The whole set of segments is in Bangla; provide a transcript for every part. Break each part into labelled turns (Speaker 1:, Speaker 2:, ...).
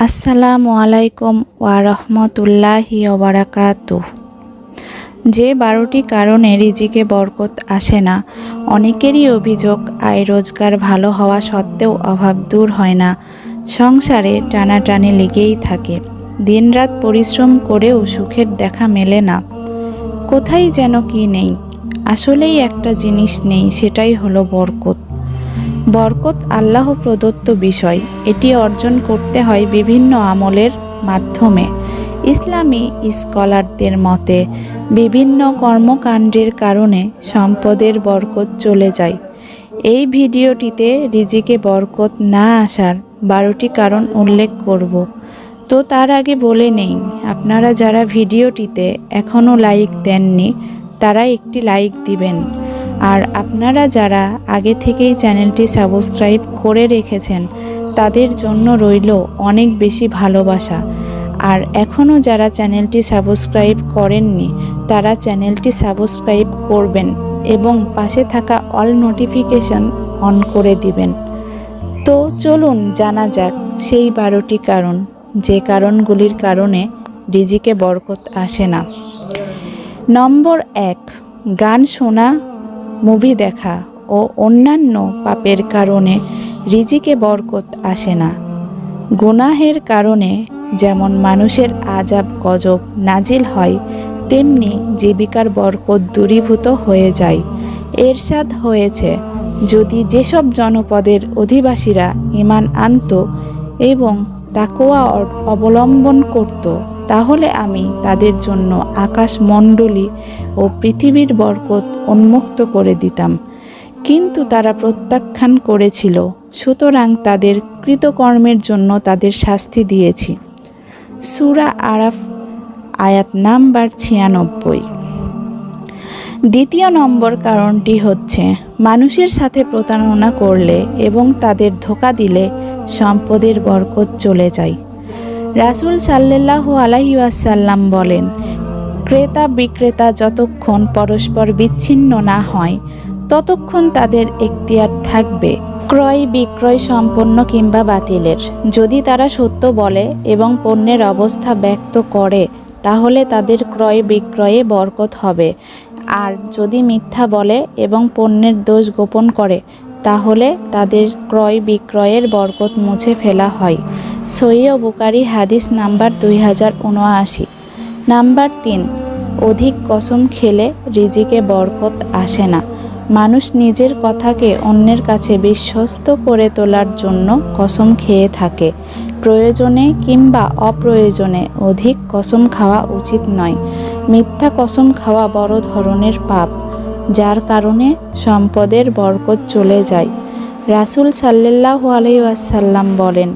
Speaker 1: আসসালামু আলাইকুম ওয়া রাহমাতুল্লাহি ওয়া বারাকাতুহু। যে 12টি কারণে রিজিকে বরকত আসে না। অনেকেরই অভিযোগ, আয় রোজগার ভালো হওয়া সত্ত্বেও অভাব দূর হয় না। সংসারে টানাটানি লেগেই থাকে। দিনরাত পরিশ্রম করেও সুখের দেখা মেলে না। কোথায় যেন কি নেই। আসলেই একটা জিনিস নেই, সেটাই হলো বরকত। বরকত আল্লাহ প্রদত্ত বিষয়। এটি অর্জন করতে হয় বিভিন্ন আমলের মাধ্যমে। ইসলামী স্কলারদের মতে বিভিন্ন কর্মকাণ্ডের কারণে সম্পদের বরকত চলে যায়। এই ভিডিওটিতে রিজিকে বরকত না আসার 12টি কারণ উল্লেখ করব। তো তার আগে বলে নেই, আপনারা যারা ভিডিওটিতে এখনও লাইক দেননি তারা একটি লাইক দিবেন। আর আপনারা যারা আগে থেকেই চ্যানেলটি সাবস্ক্রাইব করে রেখেছেন তাদের জন্য রইল অনেক বেশি ভালোবাসা। আর এখনও যারা চ্যানেলটি সাবস্ক্রাইব করেননি তারা চ্যানেলটি সাবস্ক্রাইব করবেন এবং পাশে থাকা অল নোটিফিকেশন অন করে দিবেন। তো চলুন জানা যাক সেই 12টি কারণ, যে কারণগুলির কারণে রিজিকে বরকত আসে না। নম্বর 1, গান শোনা, মুভি দেখা ও অন্যান্য পাপের কারণে রিজিকে বরকত আসে না। গুনাহের কারণে যেমন মানুষের আযাব গজব নাজিল হয়, তেমনি জীবিকার বরকত দূরীভূত হয়ে যায়। এরশাদ হয়েছে, যদি যেসব জনপদের অধিবাসীরা ঈমান আনত এবং তাকওয়া অবলম্বন করত, তাহলে আমি তাদের জন্য আকাশমণ্ডলী ও পৃথিবীর বরকত উন্মুক্ত করে দিতাম। কিন্তু তারা প্রত্যাখ্যান করেছিল, সুতরাং তাদের কৃতকর্মের জন্য তাদের শাস্তি দিয়েছি। সূরা আরাফ আয়াত নাম্বার 96। দ্বিতীয় নম্বর কারণটি হচ্ছে, মানুষের সাথে প্রতারণা করলে এবং তাদের ধোঁকা দিলে সম্পদের বরকত চলে যায়। রাসূল সাল্লাল্লাহু আলাইহি ওয়াসাল্লাম বলেন, ক্রেতা বিক্রেতা যতক্ষণ পরস্পর বিচ্ছিন্ন না হয় ততক্ষণ তাদের এখতিয়ার থাকবে ক্রয় বিক্রয় সম্পন্ন কিংবা বাতিলের। যদি তারা সত্য বলে এবং পণ্যের অবস্থা ব্যক্ত করে তাহলে তাদের ক্রয় বিক্রয়ে বরকত হবে, আর যদি মিথ্যা বলে এবং পণ্যের দোষ গোপন করে তাহলে তাদের ক্রয় বিক্রয়ের বরকত মুছে ফেলা হয়। সহিহ বুখারী হাদিস নাম্বার 2079। নাম্বার 3, অধিক কসম খেলে রিজিকে বরকত আসে না। মানুষ নিজের কথাকে অন্যের কাছে বিশ্বস্ত করে তোলার জন্য কসম খেয়ে থাকে। প্রয়োজনে কিংবা অপ্রয়োজনে অধিক কসম খাওয়া উচিত নয়। মিথ্যা কসম খাওয়া বড় ধরনের পাপ, যার কারণে সম্পদের বরকত চলে যায়। রাসূল সাল্লাল্লাহু আলাইহি ওয়াসাল্লাম বলেন,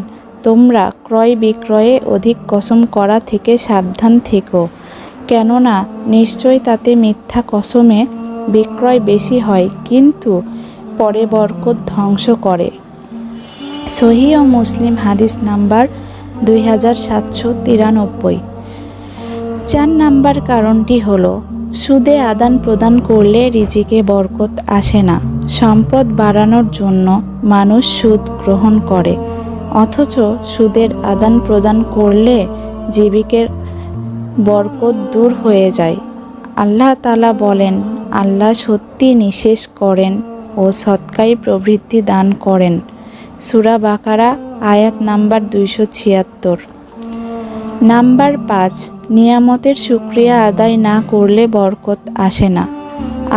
Speaker 1: তোমরা ক্রয় বিক্রয়ে অধিক কসম করা থেকে সাবধান থেকো, কেননা নিশ্চয় তাতে মিথ্যা কসমে বিক্রয় বেশি হয় কিন্তু পরে বরকত ধ্বংস করে। সহিহ মুসলিম হাদিস নাম্বার 2793। 4 নাম্বার কারণটি হলো, সুদে আদান প্রদান করলে রিজিকে বরকত আসে না। সম্পদ বাড়ানোর জন্য মানুষ সুদ গ্রহণ করে, অথচ সুদের আদান প্রদান করলে জীবিকের বরকত দূর হয়ে যায়। আল্লাহ তাআলা বলেন, আল্লাহ সত্যি নিঃশেষ করেন ও সদকায় প্রবৃত্তি দান করেন। সূরা বাকারা আয়াত নাম্বার 276। নাম্বার 5, নিয়ামতের শুকরিয়া আদায় না করলে বরকত আসে না।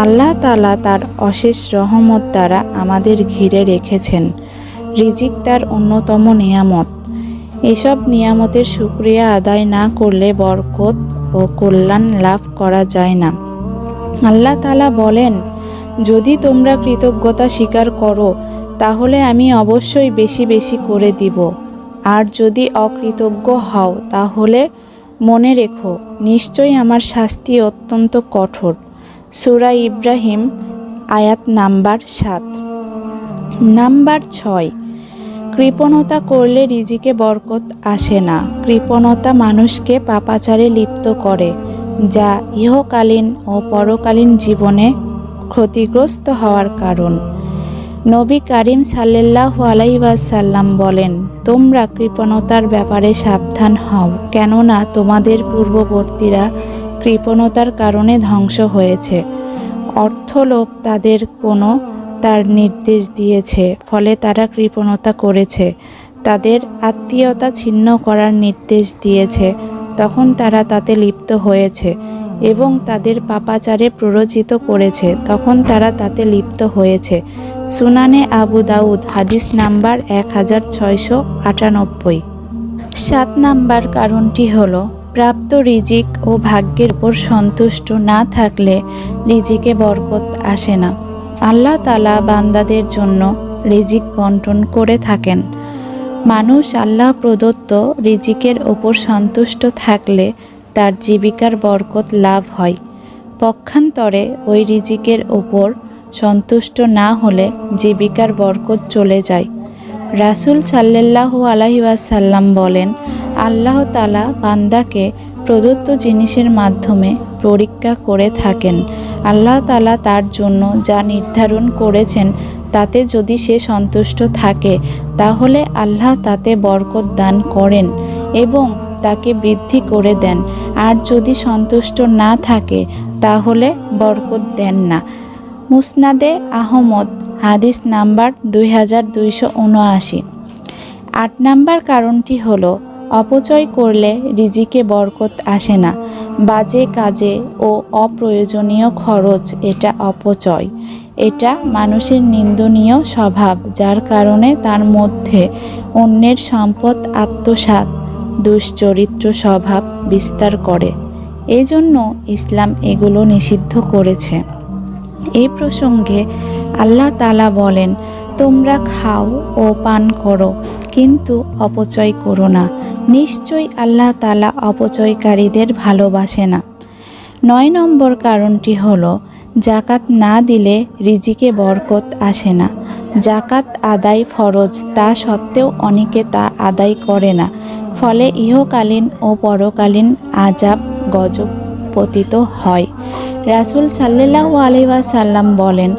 Speaker 1: আল্লাহ তাআলা তার অশেষ রহমত দ্বারা আমাদের ঘিরে রেখেছেন। রিজিক তার অন্যতম নিয়ামত। এসব নিয়ামতের শুকরিয়া আদায় না করলে বরকত ও কল্যাণ লাভ করা যায় না। আল্লাহ তাআলা বলেন, যদি তোমরা কৃতজ্ঞতা স্বীকার করো তাহলে আমি অবশ্যই বেশি বেশি করে দিব, আর যদি অকৃতজ্ঞ হও তাহলে মনে রেখো নিশ্চয়ই আমার শাস্তি অত্যন্ত কঠোর। সূরা ইব্রাহিম আয়াত নাম্বার 7। নাম্বার 6, কৃপণতা করলে রিজিকে বরকত আসে না। কৃপণতা মানুষকে পাপাচারে লিপ্ত করে, যা ইহকালীন ও পরকালীন জীবনে ক্ষতিগ্রস্ত হওয়ার কারণ। নবী করিম সাল্লাল্লাহু আলাইহি ওয়াসাল্লাম বলেন, তোমরা কৃপণতার ব্যাপারে সাবধান হও, কেননা তোমাদের পূর্ববর্তীরা কৃপণতার কারণে ধ্বংস হয়েছে। অর্থলোভ তাদের তার নির্দেশ দিয়েছে, ফলে তারা কৃপণতা করেছে। তাদের আত্মীয়তা ছিন্ন করার নির্দেশ দিয়েছে, তখন তারা তাতে লিপ্ত হয়েছে, এবং তাদের পাপাচারে প্ররোচিত করেছে, তখন তারা তাতে লিপ্ত হয়েছে। সুনানে আবু দাউদ, হাদিস নাম্বার 1698। 7 নাম্বার কারণটি হলো, প্রাপ্ত রিজিক ও ভাগ্যের উপর সন্তুষ্ট না থাকলে রিজিকে বরকত আসে না। আল্লাহ তাআলা বান্দাদের জন্য রিজিক বন্টন করে থাকেন। মানুষ আল্লাহ প্রদত্ত রিজিকের ওপর সন্তুষ্ট থাকলে তার জীবিকার বরকত লাভ হয়। পক্ষান্তরে ওই রিজিকের ওপর সন্তুষ্ট না হলে জীবিকার বরকত চলে যায়। রাসূল সাল্লাল্লাহু আলাইহি ওয়াসাল্লাম বলেন, আল্লাহ তাআলা বান্দাকে প্রদত্ত জিনিসের মাধ্যমে পরীক্ষা করে থাকেন। আল্লাহ তাআলা তার জন্য যা নির্ধারণ করেছেন তাতে যদি সে সন্তুষ্ট থাকে, তাহলে আল্লাহ তাতে বরকত দান করেন এবং তাকে বৃদ্ধি করে দেন। আর যদি সন্তুষ্ট না থাকে, তাহলে বরকত দেন না। মুসনাদে আহমদ, হাদিস নাম্বার 2279। 8 নাম্বার কারণটি হলো, অপচয় করলে রিজিকে বরকত আসে না। বাজে কাজে ও অপ্রয়োজনীয় খরচ এটা অপচয়। এটা মানুষের নিন্দনীয় স্বভাব, যার কারণে তার মধ্যে অন্যের সম্পদ আত্মসাৎ, দুশ্চরিত্র স্বভাব বিস্তার করে। এই জন্য ইসলাম এগুলো নিষিদ্ধ করেছে। এই প্রসঙ্গে আল্লাহ তাআলা বলেন, তোমরা খাও ও পান করো, কিন্তু অপচয় করো না। নিশ্চয়ই আল্লাহ তাআলা অপচয়কারীদের ভালোবাসে না। 9 নম্বর কারণটি হলো, যাকাত না দিলে রিজিকে বরকত আসে না। যাকাত আদায় ফরজ, তা সত্ত্বেও অনেকে তা আদায় করে না, ফলে ইহকালীন ও পরকালীন আযাব গজব পতিত হয়। রাসূল সাল্লাল্লাহু আলাইহি ওয়াসাল্লাম বলেন,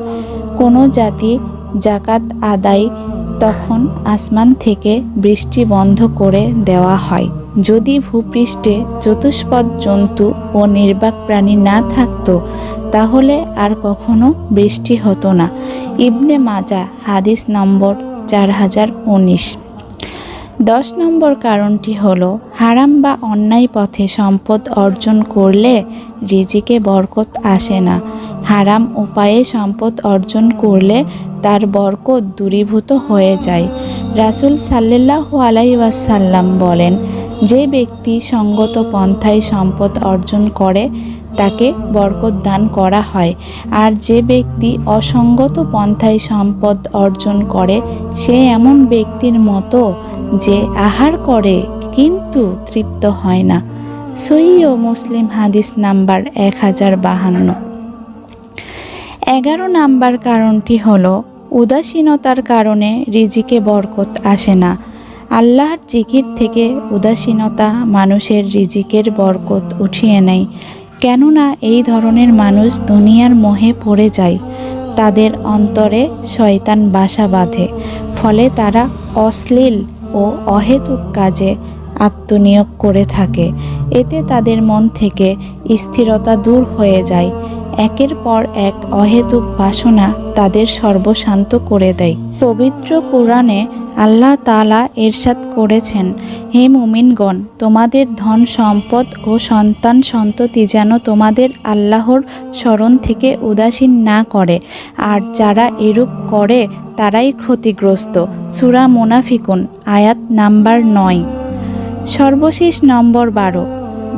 Speaker 1: কোনো জাতি যাকাত আদায় তখন আসমান থেকে বৃষ্টি বন্ধ করে দেওয়া হয়। যদি ভূপৃষ্ঠে চতুষ্পদ জন্তু ও নির্বাক প্রাণী না থাকতো, তাহলে আর কখনো বৃষ্টি হতো না। ইবনে মাজাহ, হাদিস নম্বর 4019। 10 নম্বর কারণটি হলো, হারাম বা অন্যায় পথে সম্পদ অর্জন করলে রিজিকে বরকত আসে না। হারাম উপায়ে সম্পদ অর্জন করলে তার বরকত দূরীভূত হয়ে যায়। রাসূল সাল্লাল্লাহু আলাইহি ওয়াসাল্লাম বলেন, যে ব্যক্তি সঙ্গত পন্থায় সম্পদ অর্জন করে তাকে বরকত দান করা হয়, আর যে ব্যক্তি অসঙ্গত পন্থায় সম্পদ অর্জন করে সে এমন ব্যক্তির মতো যে আহার করে কিন্তু তৃপ্ত হয় না। সহিহ মুসলিম, হাদিস নাম্বার 1052। 11 নাম্বার কারণটি হলো, উদাসীনতার কারণে রিজিকে বরকত আসে না। আল্লাহর জিকির থেকে উদাসীনতা মানুষের রিজিকের বরকত উঠিয়ে নেয়। কেননা এই ধরনের মানুষ দুনিয়ার মোহে পড়ে যায়। তাদের অন্তরে শয়তান বাসা বাঁধে, ফলে তারা অশ্লীল ও অহেতুক কাজে আত্মনিয়োগ করে থাকে। এতে তাদের মন থেকে স্থিরতা দূর হয়ে যায়। একের পর এক অহেতুক বাসনা তাদের সর্বশান্ত করে দেয়। পবিত্র কোরআনে আল্লাহ তাআলা ইরশাদ করেছেন, হে মুমিনগণ, তোমাদের ধন সম্পদ ও সন্তান সন্ততি যেন তোমাদের আল্লাহর স্মরণ থেকে উদাসীন না করে, আর যারা এরূপ করে তারাই ক্ষতিগ্রস্ত। সূরা মুনাফিকুন, আয়াত নাম্বার 9। সর্বশেষ নম্বর 12,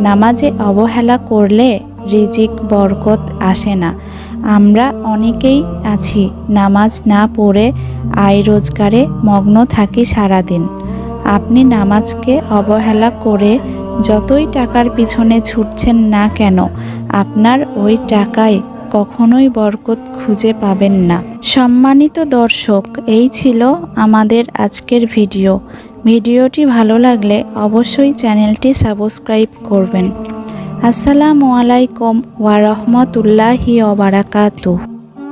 Speaker 1: নামাজে অবহেলা করলে রিজিক বরকত আসে না। আমরা অনেকেই আছি নামাজ না পড়ে আয় রোজগারে মগ্ন থাকি সারাদিন। আপনি নামাজকে অবহেলা করে যতই টাকার পিছনে ছুটছেন না কেন, আপনার ওই টাকায় কখনোই বরকত খুঁজে পাবেন না। সম্মানিত দর্শক, এই ছিল আমাদের আজকের ভিডিও। ভিডিওটি ভালো লাগলে অবশ্যই চ্যানেলটি সাবস্ক্রাইব করবেন। আসসালামু আলাইকুম ওয়া রাহমাতুল্লাহি ওয়া বারাকাতুহু।